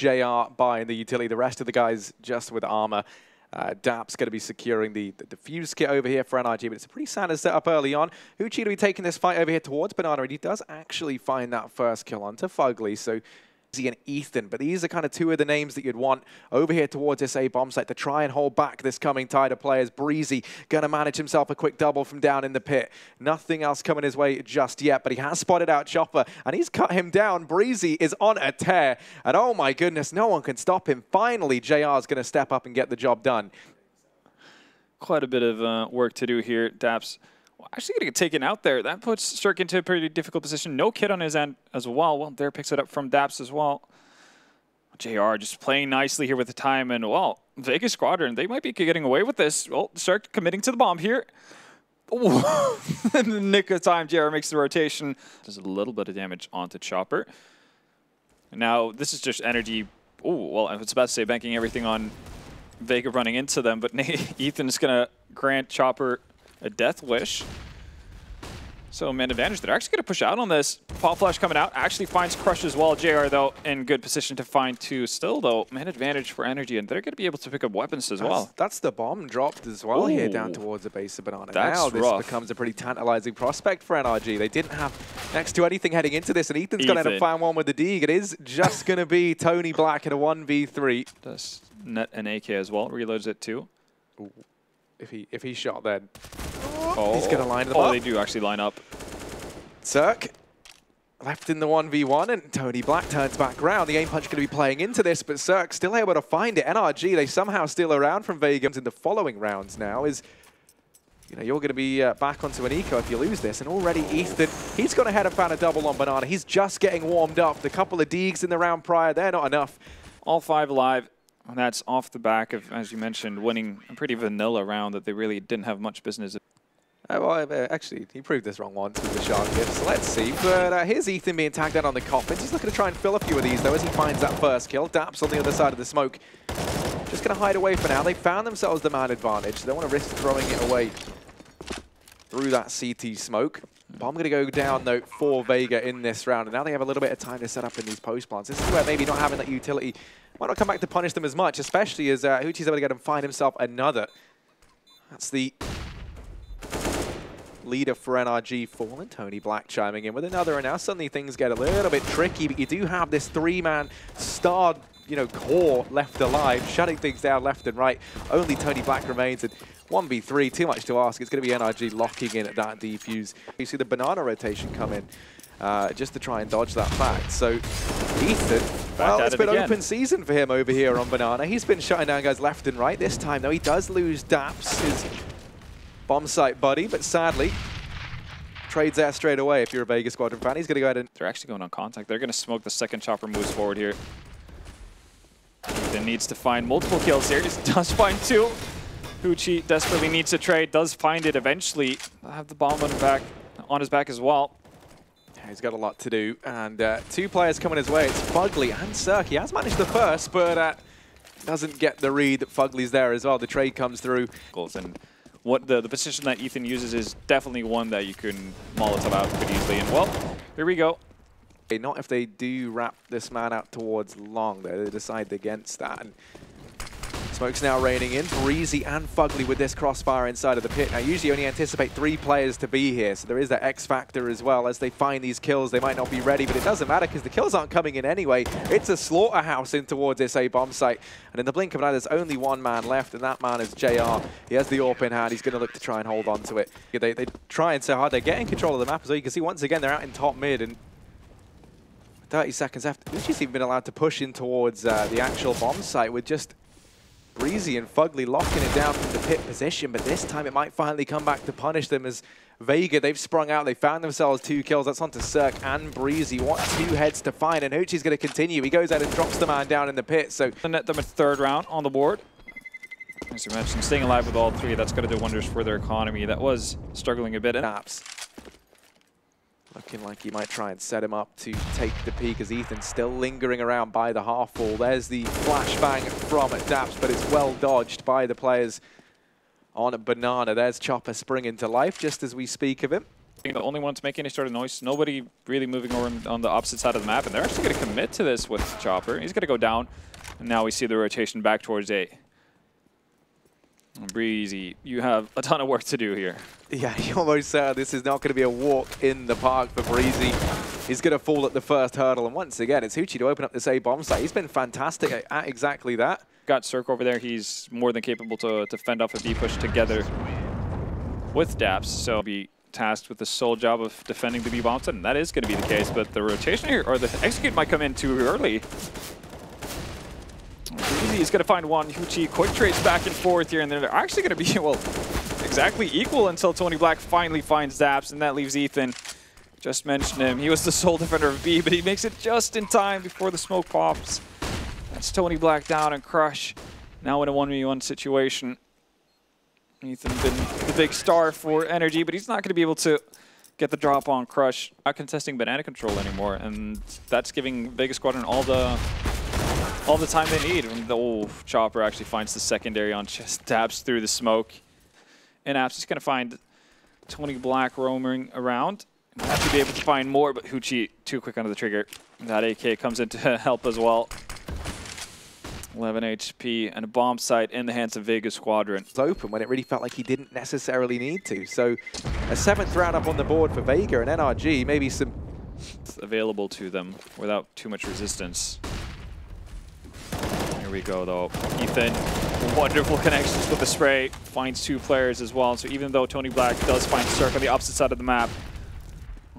JR buying the utility. The rest of the guys just with armor. Dap's going to be securing the defuse kit over here for NRG, but it's a pretty standard setup early on. Hoochie will be taking this fight over here towards Banana, and he does actually find that first kill onto Fugly. So and Ethan, but these are kind of two of the names that you'd want over here towards this A bomb site to try and hold back this coming tide of players. Breezy going to manage himself a quick double from down in the pit. Nothing else coming his way just yet, but he has spotted out Chopper, and he's cut him down. Breezy is on a tear, and oh my goodness, no one can stop him. Finally, JR is going to step up and get the job done. Quite a bit of work to do here. Daps actually going to get taken out there. That puts Sturk into a pretty difficult position. No kit on his end as well. Well, there picks it up from Daps as well. JR just playing nicely here with the time. And, well, Vega Squadron, they might be getting away with this. Well, Sturk committing to the bomb here. Ooh. In the nick of time, JR makes the rotation. Does a little bit of damage onto Chopper. Now, this is just energy. Oh, well, I was about to say banking everything on Vega running into them, but Ethan's going to grant Chopper a death wish. So man advantage. They're actually going to push out on this. Pop Flash coming out. Actually finds Crush as well. JR, though, in good position to find two. Still, though, man advantage for energy, and they're going to be able to pick up weapons as well. That's the bomb dropped as well. Ooh. Here down towards the base of Banana. That's now this rough. Becomes a pretty tantalizing prospect for NRG. They didn't have next to anything heading into this, and Ethan's going to end up finding one with the Deeg. It is just going to be Tony Black in a 1v3. Does net an AK as well. Reloads it too. Ooh. If he shot then. Oh, he's going to line them up. Oh, they do actually line up. Zerk left in the 1v1, and Tony Black turns back around. The aim punch going to be playing into this, but Zerk still able to find it. NRG, they somehow steal around from Vega in the following rounds now. Is, you know, you're going to be back onto an eco if you lose this. And already Ethan, he's gone ahead and found a double on Banana. He's just getting warmed up. The couple of Deegs in the round prior, they're not enough. All 5 alive. And that's off the back of, as you mentioned, winning a pretty vanilla round that they really didn't have much business. Well, actually, he proved this wrong once with the shark gift, so let's see. But here's Ethan being tagged out on the coffins. He's looking to try and fill a few of these, though, as he finds that first kill. Daps on the other side of the smoke. Just going to hide away for now. They found themselves the man advantage. They don't want to risk throwing it away through that CT smoke. Bomb going to go down, though, for Vega in this round. And now they have a little bit of time to set up in these post plants. This is where maybe not having that utility might not come back to punish them as much, especially as Hoochie's able to get him find himself another. That's the leader for NRG fallen. Tony Black chiming in with another, and now suddenly things get a little bit tricky, but you do have this 3-man star, you know, core left alive, shutting things down left and right. Only Tony Black remains, and 1v3, too much to ask. It's going to be NRG locking in at that defuse. You see the Banana rotation come in just to try and dodge that fact. So Ethan, well, it's been open season for him over here on Banana. He's been shutting down guys left and right. This time, though, he does lose Daps, his bomb site buddy, but sadly, trades there straight away. If you're a Vega Squadron fan, he's going to go ahead and... They're actually going on contact. They're going to smoke the second Chopper moves forward here. Ethan needs to find multiple kills here. Just does find 2. Hoochie desperately needs a trade, does find it eventually. I'll have the bomb on his back as well. He's got a lot to do, and 2 players coming his way. It's Fugly and Zerk. He has managed the first, but doesn't get the read that Fugly's there as well. The trade comes through. And what the position that Ethan uses is definitely one that you can Molotov out pretty easily. And well, here we go. Not if they do wrap this man out towards long, though. They decide against that. And smoke's now raining in. Breezy and Fugly with this crossfire inside of the pit. Now, usually you only anticipate 3 players to be here, so there is that X factor as well. As they find these kills, they might not be ready, but it doesn't matter because the kills aren't coming in anyway. It's a slaughterhouse in towards this A-bomb site. And in the blink of an eye, there's only 1 man left, and that man is JR. He has the AWP in hand. He's going to look to try and hold on to it. They try and so hard. They're getting control of the map as well. You can see once again, they're out in top mid, and 30 seconds after, Uchi's even been allowed to push in towards the actual bomb site with just Breezy and Fugly locking it down from the pit position, but this time it might finally come back to punish them as Vega, they've sprung out, they found themselves 2 kills. That's onto Zerk and Breezy. What 2 heads to find, and Hoochie's going to continue. He goes out and drops the man down in the pit. So net them a 3rd round on the board. As you mentioned, staying alive with all 3, that's going to do wonders for their economy. That was struggling a bit. Daps looking like he might try and set him up to take the peak as Ethan's still lingering around by the half wall. There's the flashbang from Daps, but it's well dodged by the players on Banana. There's Chopper springing to life just as we speak of him. The only one to make any sort of noise. Nobody really moving over on the opposite side of the map, and they're actually going to commit to this with Chopper. He's going to go down, and now we see the rotation back towards A. Breezy, you have a ton of work to do here. Yeah, you almost said this is not going to be a walk in the park for Breezy. He's going to fall at the first hurdle, and once again, it's Hoochie to open up this A bomb site. He's been fantastic at exactly that. Got Cirque over there. He's more than capable to fend off a B push together with Daps, so be tasked with the sole job of defending the B bomb site, and that is going to be the case, but the rotation here, or the execute might come in too early. He's going to find one. Hoochie quick trades back and forth here, and they're actually going to be, well, exactly equal until Tony Black finally finds Daps, and that leaves Ethan. Just mentioned him. He was the sole defender of B, but he makes it just in time before the smoke pops. That's Tony Black down, and Crush now in a 1v1 situation. Ethan been the big star for NRG, but he's not going to be able to get the drop on Crush. Not contesting banana control anymore, and that's giving Vega Squadron all the time they need. And the Chopper actually finds the secondary on just Daps through the smoke. And Apps is going to find Tony Black roaming around. Have to be able to find more, but Hoochie too quick under the trigger. That AK comes in to help as well. 11 HP and a bomb site in the hands of Vega Squadron. It's open when it really felt like he didn't necessarily need to. So a 7th round up on the board for Vega and NRG, maybe some available to them without too much resistance. Here we go though. Ethan, wonderful connections with the spray, finds 2 players as well. So even though Tony Black does find Cirque on the opposite side of the map,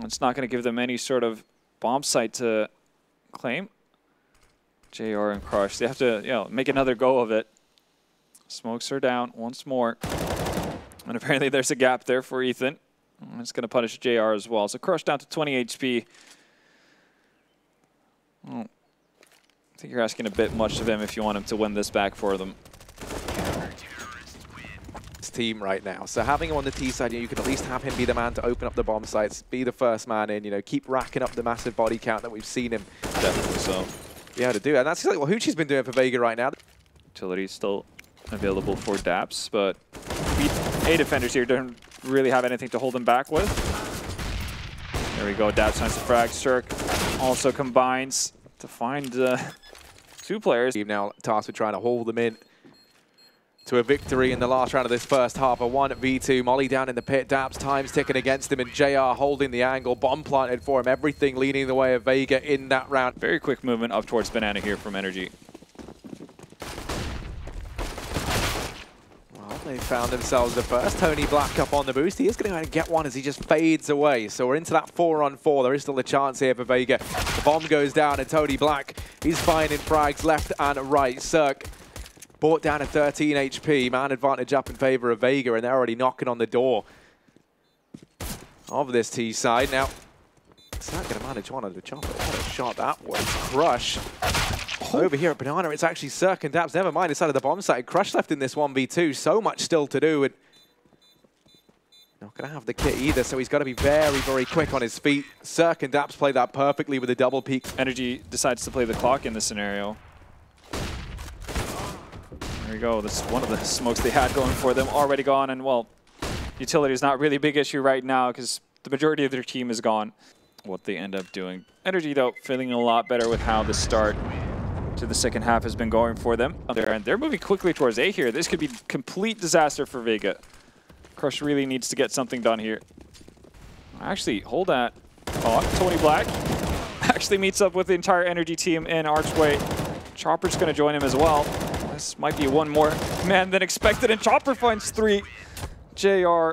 it's not going to give them any sort of bomb site to claim. JR and Crush, they have to make another go of it. Smokes are down once more. And apparently there's a gap there for Ethan. And it's going to punish JR as well. So Crush down to 20 HP. Well, I think you're asking a bit much of him if you want him to win this back for them. Team right now. So having him on the T side, you can at least have him be the man to open up the bomb sites, be the first man in, keep racking up the massive body count that we've seen him. Definitely so. Yeah, to do. And that's exactly what Hoochie's been doing for Vega right now. Utility still available for Daps, but A defenders here don't really have anything to hold them back with. There we go. Daps finds the frag. Cirque also combines to find 2 players. Now tasked with trying to haul them in to a victory in the last round of this first half. A 1v2. Molly down in the pit. Daps time's ticking against him, and JR holding the angle. Bomb planted for him. Everything leaning the way of Vega in that round. Very quick movement up towards Banana here from NRG. Well, they found themselves the first. Tony Black up on the boost. He is going to go and get one as he just fades away. So we're into that 4-on-4. There is still a chance here for Vega. The bomb goes down, and Tony Black, he's finding frags left and right. Cirque brought down at 13 HP. Man advantage up in favor of Vega, and they're already knocking on the door of this T side. Now, is that going to manage one of the Chopper? What a shot that was. Crush. Over here at Banana, it's actually Cirque and Daps. Never mind, inside of the bomb site. Crush left in this 1v2. So much still to do. And not going to have the kit either, so he's got to be very, very quick on his feet. Cirque and Daps play that perfectly with a double peak. NRG decides to play the clock in this scenario. There we go. This is one of the smokes they had going for them. Already gone, and well, utility is not really a big issue right now because the majority of their team is gone. What they end up doing. NRG, though, feeling a lot better with how the start to the second half has been going for them. And they're moving quickly towards A here. This could be complete disaster for Vega. Crush really needs to get something done here. Actually, hold that. Oh, Tony Black actually meets up with the entire NRG team in Archway. Chopper's going to join him as well. This might be one more man than expected, and Chopper finds 3. JR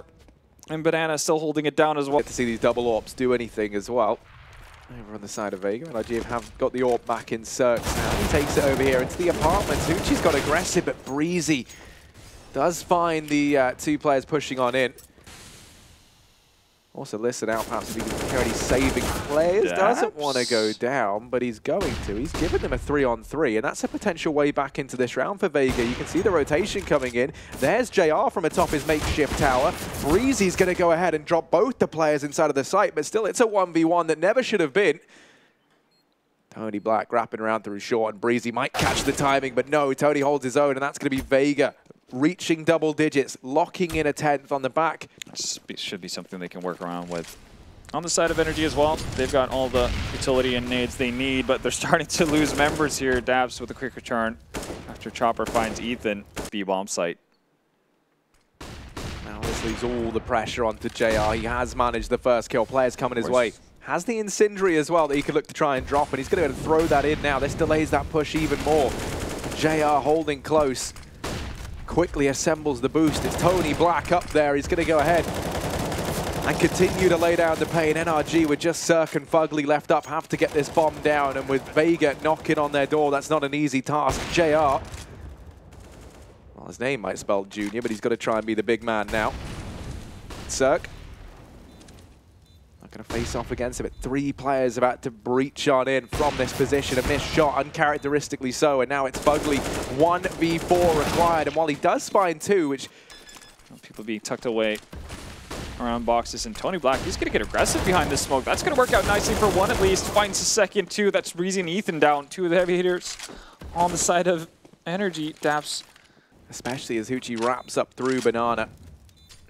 and Banana still holding it down as well. Get to see these double AWPs do anything as well. Over on the side of Vega, and NRG have got the AWP back in Cirque's hand. He takes it over here into the apartments. Hoochie's got aggressive, but Breezy does find the 2 players pushing on in. Also listen out, perhaps if he can hear any saving players. Doesn't want to go down, but he's going to. He's given them a 3-on-3, and that's a potential way back into this round for Vega. You can see the rotation coming in. There's JR from atop his makeshift tower. Breezy's going to go ahead and drop both the players inside of the site, but still it's a 1v1 that never should have been. Tony Black wrapping around through short, and Breezy might catch the timing, but no, Tony holds his own, and that's going to be Vega reaching double digits, locking in a 10th on the back. should be something they can work around with. On the side of NRG as well, they've got all the utility and nades they need, but they're starting to lose members here. Dabs with a quick return after Chopper finds Ethan B-bomb site. Now this leaves all the pressure onto JR. He has managed the first kill. Players coming his way. Has the incendiary as well that he could look to try and drop, and he's going to throw that in now. This delays that push even more. JR holding close. Quickly assembles the boost. It's Tony Black up there. He's going to go ahead and continue to lay down the pain. NRG with just Cirque and Fugly left up have to get this bomb down, and with Vega knocking on their door, that's not an easy task. JR, well, his name might spell Junior, but he's got to try and be the big man now. Cirque, not going to face off against him, but 3 players about to breach on in from this position. A missed shot, uncharacteristically so, and now it's Fugly. 1v4 required, and while he does spine 2, which... People being tucked away around boxes, and Tony Black, he's going to get aggressive behind this smoke. That's going to work out nicely for 1 at least. Finds the second 2. That's Breezy and Ethan down. 2 of the heavy hitters on the side of NRG. Daps. Especially as Hoochie wraps up through Banana.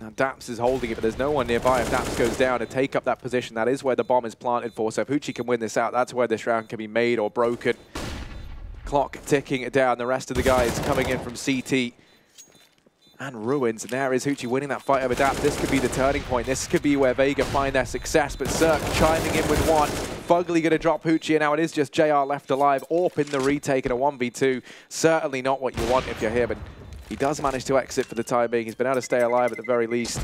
Now Daps is holding it, but there's no one nearby. If Daps goes down and take up that position, that is where the bomb is planted for. So if Hoochie can win this out, that's where this round can be made or broken. Clock ticking it down. The rest of the guys coming in from CT and Ruins, and there is Hoochie winning that fight over Daps. This could be the turning point. This could be where Vega find their success, but Cirque chiming in with 1. Fugly going to drop Hoochie, and now it is just JR left alive. Orp in the retake in a 1v2. Certainly not what you want if you're him, and he does manage to exit for the time being. He's been able to stay alive at the very least.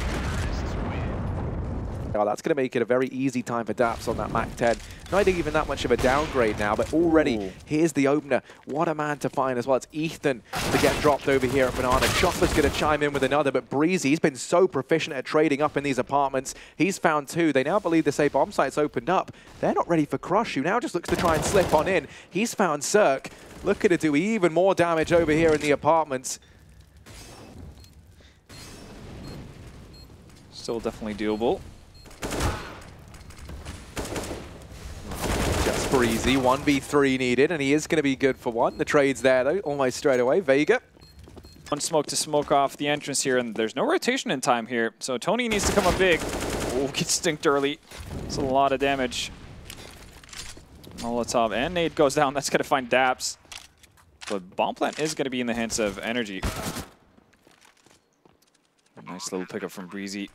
Oh, that's going to make it a very easy time for Daps on that Mach 10. Not even that much of a downgrade now, but already here's the opener. What a man to find as well. It's Ethan to get dropped over here at Banana. Chopper's going to chime in with another, but Breezy, he's been so proficient at trading up in these apartments. He's found 2. They now believe the safe bomb site's opened up. They're not ready for Crush, who now just looks to try and slip on in. He's found Cirque. Looking to do even more damage over here in the apartments. Still definitely doable. Just Breezy, 1v3 needed, and he is going to be good for 1. The trade's there, though, almost straight away. Vega. 1 smoke to smoke off the entrance here, and there's no rotation in time here, so Tony needs to come up big. Oh, gets stinked early. It's a lot of damage. Molotov and nade goes down. That's going to find Daps. But bomb plant is going to be in the hands of NRG. Nice little pickup from Breezy.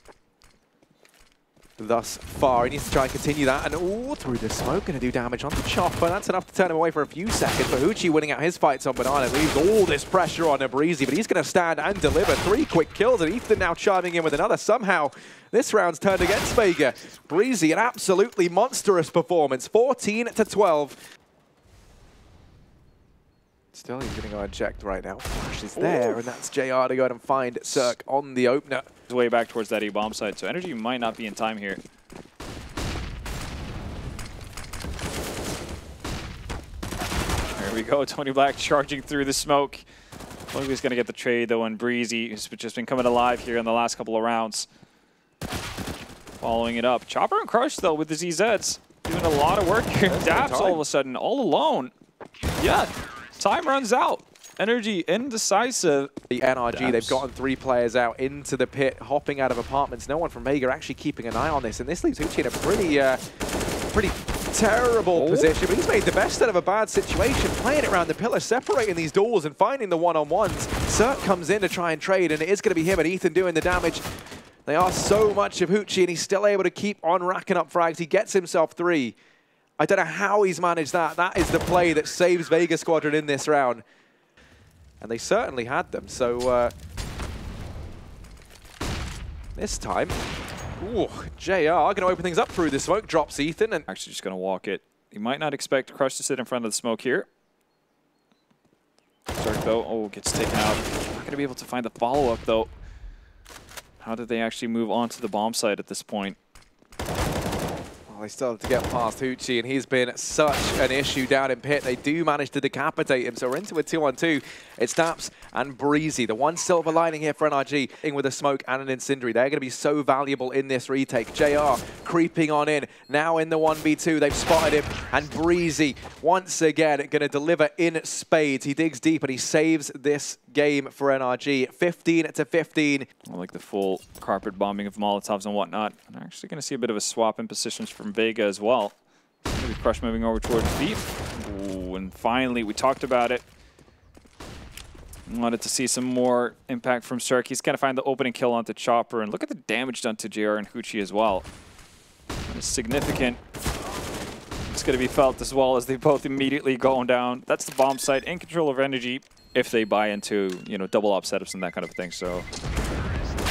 Thus far, he needs to try and continue that, and all through the smoke, going to do damage on the Chopper. That's enough to turn him away for a few seconds, but Hoochie winning out his fights on Banana leaves all this pressure on a Breezy, but he's going to stand and deliver. 3 quick kills, and Ethan now chiming in with another. Somehow, this round's turned against Vega. Breezy, an absolutely monstrous performance, 14-12. Still, he's going to go unchecked right now. Flash is there, and that's JR to go ahead and find Cirque on the opener. Way back towards that E-bomb site, so NRG might not be in time here. There we go, Tony Black charging through the smoke. Fugly's going to get the trade, though, and Breezy, who's just been coming alive here in the last couple of rounds. Following it up. Chopper and Crush, though, with the ZZs. Doing a lot of work here. Daps all of a sudden, all alone. Yeah, time runs out. NRG indecisive. The NRG, they've gotten 3 players out into the pit, hopping out of apartments. No one from Vega actually keeping an eye on this, and this leaves Hoochie in a pretty terrible position, but he's made the best out of a bad situation, playing it around the pillar, separating these doors and finding the one-on-ones. Cirque comes in to try and trade, and it is going to be him and Ethan doing the damage. They are so much of Hoochie, and he's still able to keep on racking up frags. He gets himself 3. I don't know how he's managed that. That is the play that saves Vega Squadron in this round. And they certainly had them, so this time, JR going to open things up through the smoke, drops Ethan, and actually just going to walk it. He might not expect Crush to sit in front of the smoke here. Cirque, though, gets taken out. Not going to be able to find the follow-up, though. How did they actually move on to the bomb site at this point? They still have to get past Hoochie, and he's been such an issue down in pit. They do manage to decapitate him, so we're into a 2-on-2. It's Daps and Breezy. The one silver lining here for NRG, with a smoke and an incendiary. They're going to be so valuable in this retake. JR creeping on in, now in the 1v2. They've spotted him, and Breezy, once again, going to deliver in spades. He digs deep, and he saves this game. game for NRG, 15-15. I like the full carpet bombing of Molotovs and whatnot. I'm actually going to see a bit of a swap in positions from Vega as well. Maybe Crush moving over towards Beef. Ooh, and finally, we talked about it. Wanted to see some more impact from Cirque. He's going to find the opening kill onto Chopper. And look at the damage done to JR and Hoochie as well. It's significant. It's going to be felt as well as they both immediately go down. That's the bomb site, in control of energy if they buy into, you know, double op setups and that kind of thing. So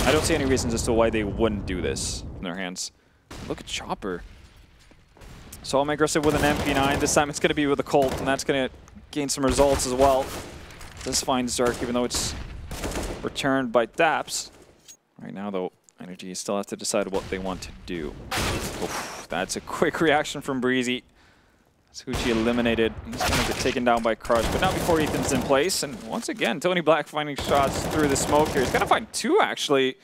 I don't see any reasons as to why they wouldn't do this in their hands. Look at Chopper. So I'm aggressive with an MP9. This time it's going to be with a Colt, and that's going to gain some results as well. This finds Zerk, even though it's returned by Daps. Right now, though, Energy still have to decide what they want to do. Oof, that's a quick reaction from Breezy. Hoochie eliminated. He's going to get taken down by Crush, but not before Ethan's in place. And once again, Tony Black finding shots through the smoke here. He's going to find two, actually.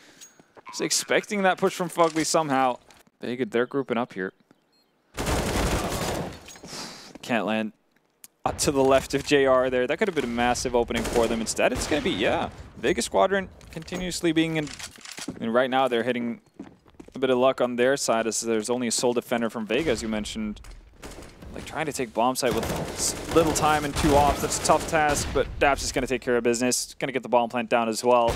Just expecting that push from Fugly somehow. Vega, they're grouping up here. Can't land. To the left of JR there. That could have been a massive opening for them. Instead, it's going to be, yeah, Vega Squadron continuously being in. I mean, right now, they're hitting a bit of luck on their side as there's only a sole defender from Vega, as you mentioned. Like, trying to take bomb site with little time and 2 ops. That's a tough task, but Daps is going to take care of business. Going to get the bomb plant down as well.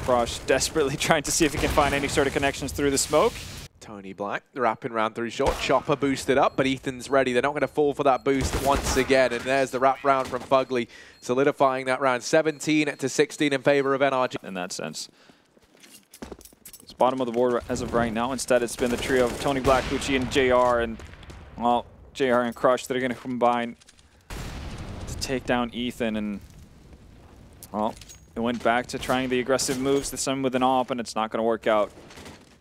Crush desperately trying to see if he can find any sort of connections through the smoke. Tony Black wrapping round through short. Chopper boosted up, but Ethan's ready. They're not going to fall for that boost once again. And there's the wrap round from Fugly, solidifying that round. 17-16 in favor of NRG. In that sense. It's bottom of the board as of right now. Instead, it's been the trio of Tony Black, Hoochie, and JR. And, well, JR and Crush that are going to combine to take down Ethan. And, well, it went back to trying the aggressive moves, this time with an op, and it's not going to work out.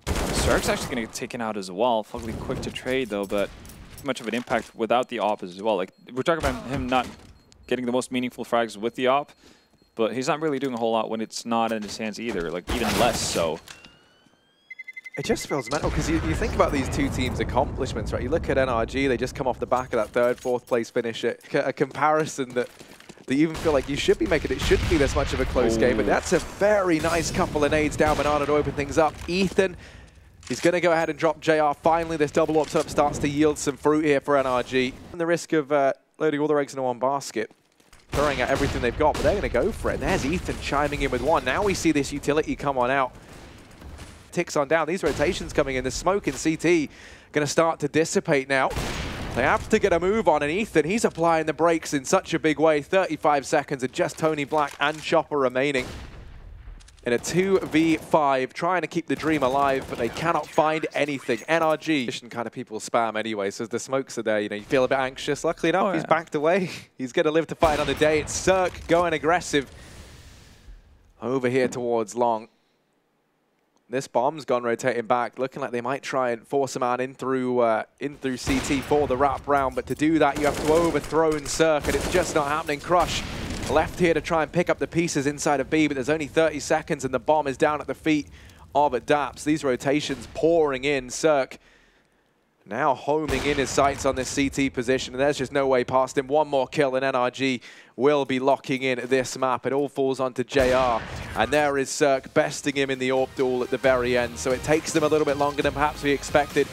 Zerk's actually going to get taken out as well. Fugly quick to trade, though, but too much of an impact without the op as well. Like, we're talking about him not getting the most meaningful frags with the op, but he's not really doing a whole lot when it's not in his hands either, like, even less so. It just feels mental, because you think about these two teams' accomplishments, right? You look at NRG, they just come off the back of that third, fourth place finish. A comparison that you even feel like you should be making. It shouldn't be this much of a close game, but that's a very nice couple of nades down Banana to open things up. Ethan, he's going to go ahead and drop JR. Finally, this double up setup starts to yield some fruit here for NRG. And the risk of loading all their eggs into one basket, throwing out everything they've got, but they're going to go for it. And there's Ethan chiming in with one. Now we see this utility come on out. Ticks on down. These rotations coming in. The smoke in CT going to start to dissipate now. They have to get a move on, and Ethan, he's applying the brakes in such a big way. 35 seconds and just Tony Black and Chopper remaining in a 2v5, trying to keep the dream alive, but they cannot find anything. NRG, kind of people spam anyway, so as the smokes are there, you know, you feel a bit anxious. Luckily enough, he's backed away. He's going to live to fight another day. It's Cirque going aggressive over here towards Long. This bomb's gone rotating back, looking like they might try and force a man in through CT for the wrap round, but to do that, you have to overthrow Cirque, and it's just not happening. Crush left here to try and pick up the pieces inside of B, but there's only 30 seconds and the bomb is down at the feet of Daps. These rotations pouring in. Cirque now homing in his sights on this CT position, and there's just no way past him. One more kill and NRG will be locking in this map. It all falls onto JR, and there is Cirque besting him in the AWP duel at the very end, so it takes them a little bit longer than perhaps we expected.